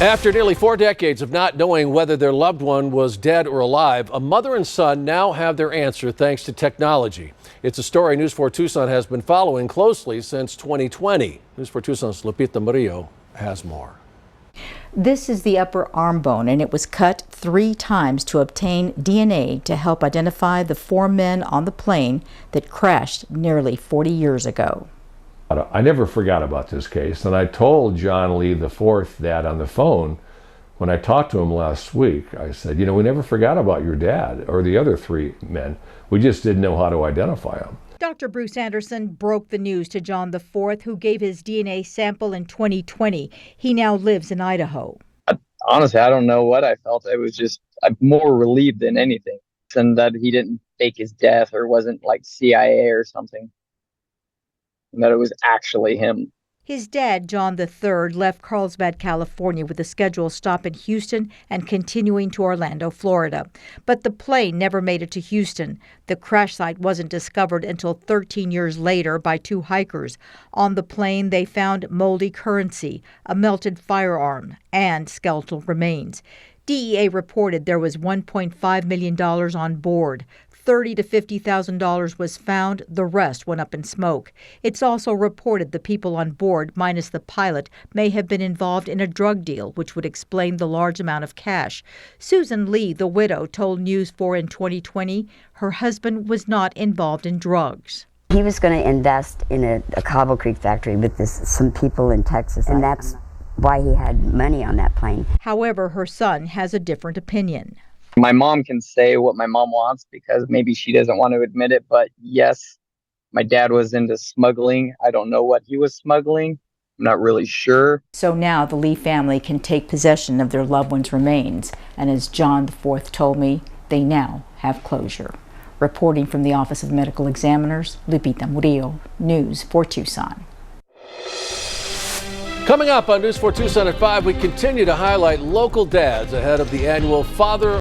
After nearly 4 decades of not knowing whether their loved one was dead or alive, a mother and son now have their answer thanks to technology. It's a story News 4 Tucson has been following closely since 2020. News 4 Tucson's Lupita Murillo has more. This is the upper arm bone, and it was cut 3 times to obtain DNA to help identify the 4 men on the plane that crashed nearly 40 years ago. I never forgot about this case, and I told John Lee IV that on the phone when I talked to him last week. I said, you know, we never forgot about your dad or the other 3 men. We just didn't know how to identify them. Dr. Bruce Anderson broke the news to John IV, who gave his DNA sample in 2020. He now lives in Idaho. Honestly, I don't know what I felt. It was just I'm more relieved than anything, and that he didn't fake his death or wasn't like CIA or something. And that it was actually him. His dad, John III, left Carlsbad, California with a scheduled stop in Houston and continuing to Orlando, Florida. But the plane never made it to Houston. The crash site wasn't discovered until 13 years later by 2 hikers. On the plane, they found moldy currency, a melted firearm, and skeletal remains. DEA reported there was $1.5 million on board. $30,000 to $50,000 was found. The rest went up in smoke. It's also reported the people on board, minus the pilot, may have been involved in a drug deal, which would explain the large amount of cash. Susan Lee, the widow, told News 4 in 2020 her husband was not involved in drugs. He was going to invest in a Cobble Creek factory with some people in Texas, and that's why he had money on that plane. However, her son has a different opinion. My mom can say what my mom wants because maybe she doesn't want to admit it. But yes, my dad was into smuggling. I don't know what he was smuggling. I'm not really sure. So now the Lee family can take possession of their loved one's remains. And as John IV told me, they now have closure. Reporting from the Office of Medical Examiners, Lupita Murillo, News 4 Tucson. Coming up on News 4 Tucson at 5, we continue to highlight local dads ahead of the annual Father